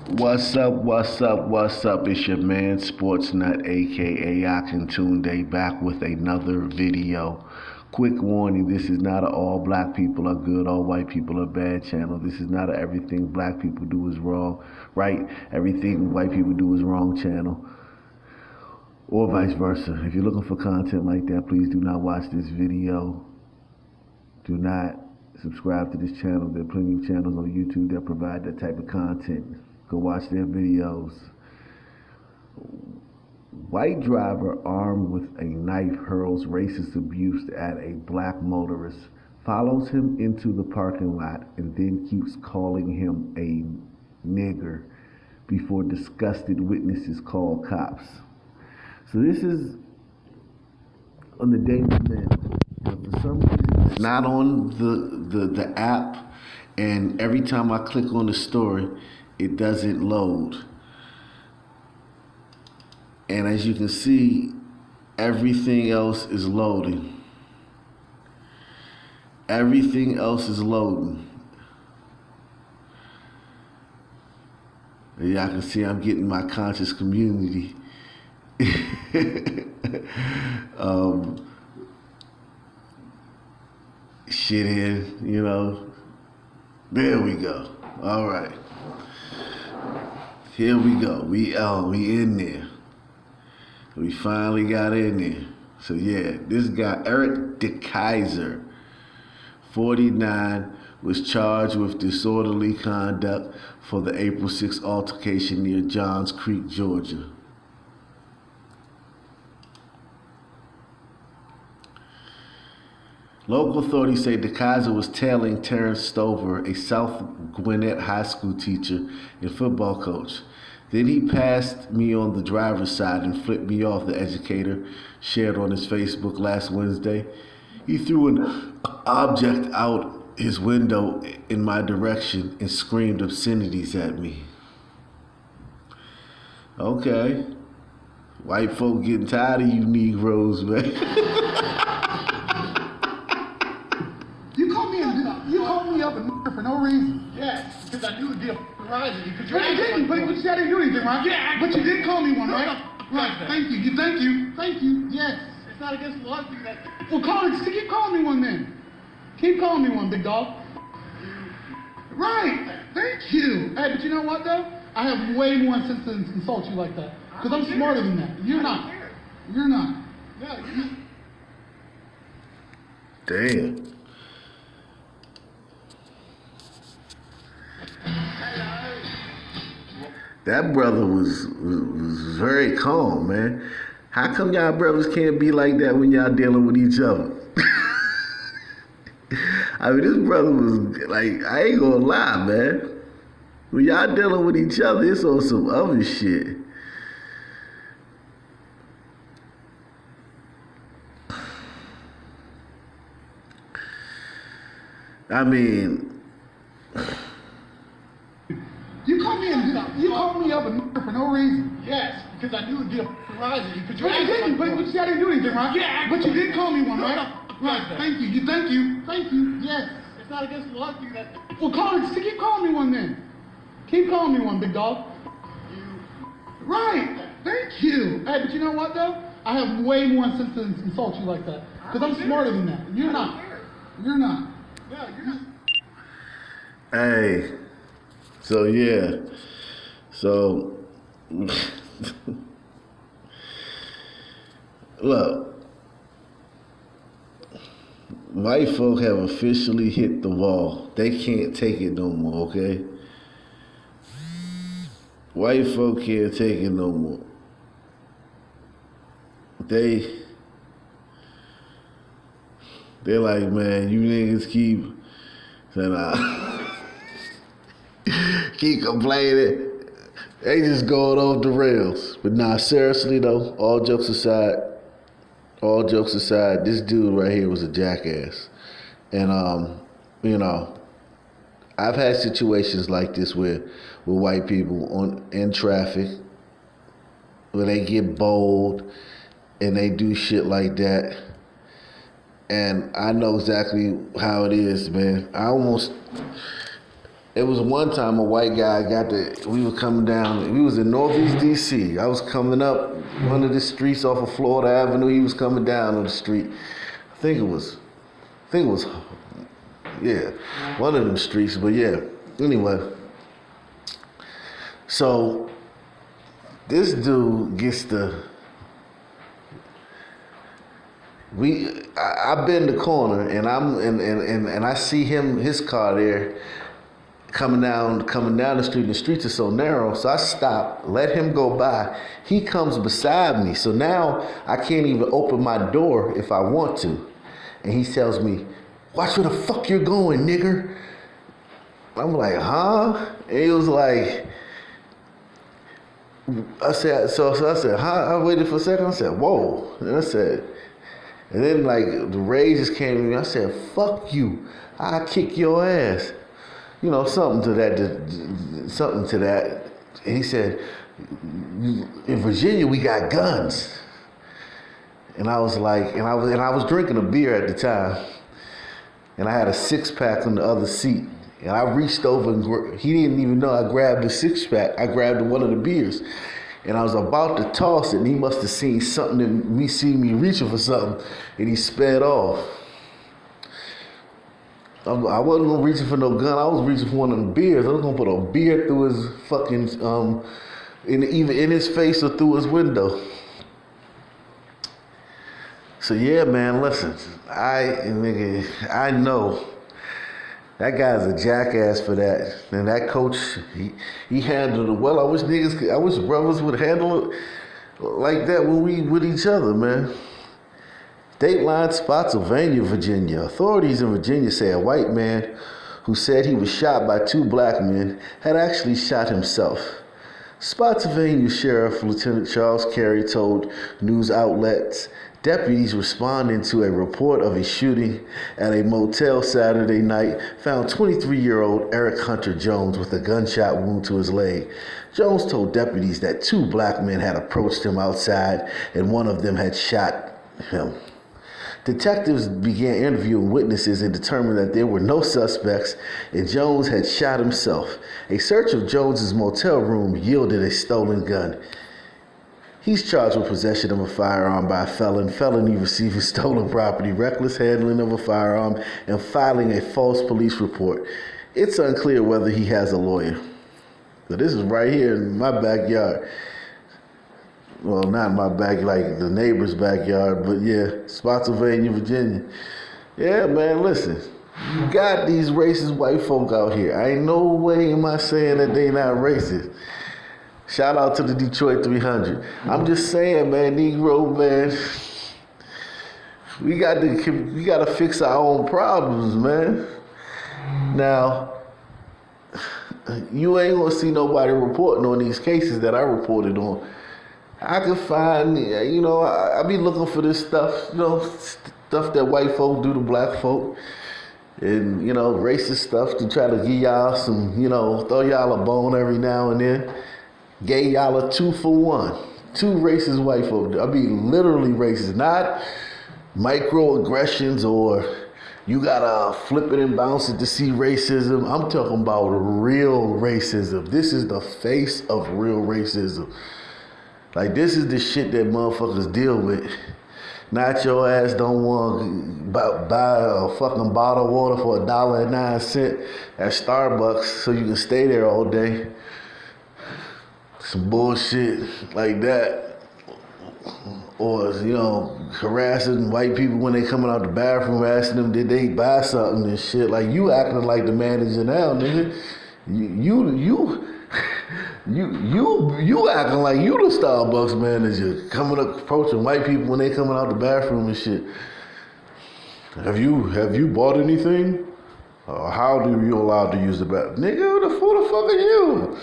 What's up? It's your man Sports Nut, aka Akintunde, back with another video. Quick warning, this is not an all black people are good, all white people are bad channel. This is not a everything black people do is wrong, right? Everything white people do is wrong channel. Or vice versa. If you're looking for content like that, please do not watch this video. Do not subscribe to this channel. There are plenty of channels on YouTube that provide that type of content. Go watch their videos. White driver armed with a knife hurls racist abuse at a black motorist, follows him into the parking lot, and then keeps calling him a nigger before disgusted witnesses call cops. So this is on the day event. For some reason, it's not on the app, and every time I click on the story, it doesn't load. And as you can see, everything else is loading. Everything else is loading. And y'all can see I'm getting my conscious community. Shit in, you know. There we go. All right. Here we go. We in there. We finally got in there. So yeah, this guy Eric DeKaiser, 49, was charged with disorderly conduct for the April 6th altercation near Johns Creek, Georgia. Local authorities say DeKaiser was tailing Terrence Stover, a South Gwinnett High School teacher and football coach. Then he passed me on the driver's side and flipped me off, the educator shared on his Facebook last Wednesday. He threw an object out his window in my direction and screamed obscenities at me. Okay. White folk getting tired of you Negroes, man. You called me up and for no reason. Yes, because I knew it'd be a rise. Because But you didn't. But you said I didn't do anything, right? Yeah, But you did call me one, right? No. Right. Thank you. Thank you. Yes. It's not against the law to do that. Well, keep calling me one then. Keep calling me one, big dog. Right. Thank you. Hey, but you know what though? I have way more sense to insult you like that. Because I'm smarter than that. You're not. You're not. No, you're not. Damn. That brother was very calm, man. How come y'all brothers can't be like that when y'all dealing with each other? I mean, this brother was like, I ain't gonna lie, man. When y'all dealing with each other, it's on some other shit. I mean, You called me up and for no reason. Yes, because I knew it'd be a rise. Because But you didn't. But you said I didn't do anything, right? Yeah, But you did call me one, right? No. Right. Thank you. Yes. It's not against the law to do that. Well, keep calling me one then. Keep calling me one, big dog. Right. Thank you. Hey, but you know what though? I have way more sense to insult you like that. Because I'm smarter than that. You're not. You're not. No, you're not. hey. So yeah. So look. White folk have officially hit the wall. They can't take it no more, okay? White folk can't take it no more. They're like, man, you niggas keep saying, keep complaining. They just going off the rails. But nah, seriously though, all jokes aside, this dude right here was a jackass. And you know, I've had situations like this with white people in traffic where they get bold and they do shit like that. And I know exactly how it is, man. It was one time a white guy we were coming down, we was in Northeast DC. I was coming up one of the streets off of Florida Avenue. He was coming down on the street. I think it was, yeah, one of them streets, but yeah. Anyway, so this dude gets I bend the corner and I see his car there coming down the street. The streets are so narrow, so I stop, let him go by. He comes beside me, so now I can't even open my door if I want to. And he tells me, "Watch where the fuck you're going, nigger." I'm like, huh? And he was like, I said, huh? I waited for a second. I said, whoa. And then like the rage just came to me. I said, fuck you. I'll kick your ass. You know, something to that. And he said, in Virginia, we got guns. And I was like, and I was drinking a beer at the time. And I had a 6-pack on the other seat. And I reached over and he didn't even know I grabbed the 6-pack. I grabbed one of the beers. And I was about to toss it, and he must have seen something in me, see me reaching for something, and he sped off. I wasn't reaching for no gun. I was reaching for one of them beers. I was gonna put a beer through his fucking, either in his face or through his window. So yeah, man, listen, I know that guy's a jackass for that. And that coach, he handled it well. I wish brothers would handle it like that when we with each other, man. Dateline, Spotsylvania, Virginia. Authorities in Virginia say a white man who said he was shot by 2 black men had actually shot himself. Spotsylvania Sheriff Lieutenant Charles Carey told news outlets deputies responding to a report of a shooting at a motel Saturday night found 23-year-old Eric Hunter Jones with a gunshot wound to his leg. Jones told deputies that 2 black men had approached him outside and one of them had shot him. Detectives began interviewing witnesses and determined that there were no suspects and Jones had shot himself. A search of Jones's motel room yielded a stolen gun. He's charged with possession of a firearm by a felon, felony receiving stolen property, reckless handling of a firearm, and filing a false police report. It's unclear whether he has a lawyer. So this is right here in my backyard. Well, not my back, like the neighbor's backyard, but yeah, Spotsylvania, Virginia. Yeah, man, listen. You got these racist white folk out here. I ain't no way am I saying that they not racist. Shout out to the Detroit 300. I'm just saying, man, Negro, man, we got to fix our own problems, man. Now, you ain't gonna see nobody reporting on these cases that I reported on. I can find, I be looking for this stuff, stuff that white folk do to black folk. And, racist stuff to try to give y'all some, throw y'all a bone every now and then. Gave y'all a 2 for 1. 2 racist white folk. I mean, literally racist. Not microaggressions or you gotta flip it and bounce it to see racism. I'm talking about real racism. This is the face of real racism. Like, this is the shit that motherfuckers deal with. Not your ass don't want to buy a fucking bottle of water for $1.09 at Starbucks so you can stay there all day. Some bullshit like that. Or, harassing white people when they coming out the bathroom, asking them did they buy something and shit. Like, you acting like the manager now, nigga. You acting like you the Starbucks manager, approaching white people when they coming out the bathroom and shit. Have you bought anything? How do you allowed to use the bathroom? Nigga, who the fuck are you?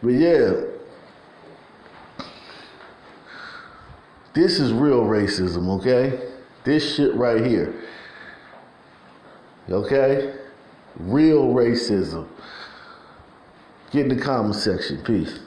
But yeah, this is real racism, okay? This shit right here, okay? Real racism. Get in the comment section. Peace.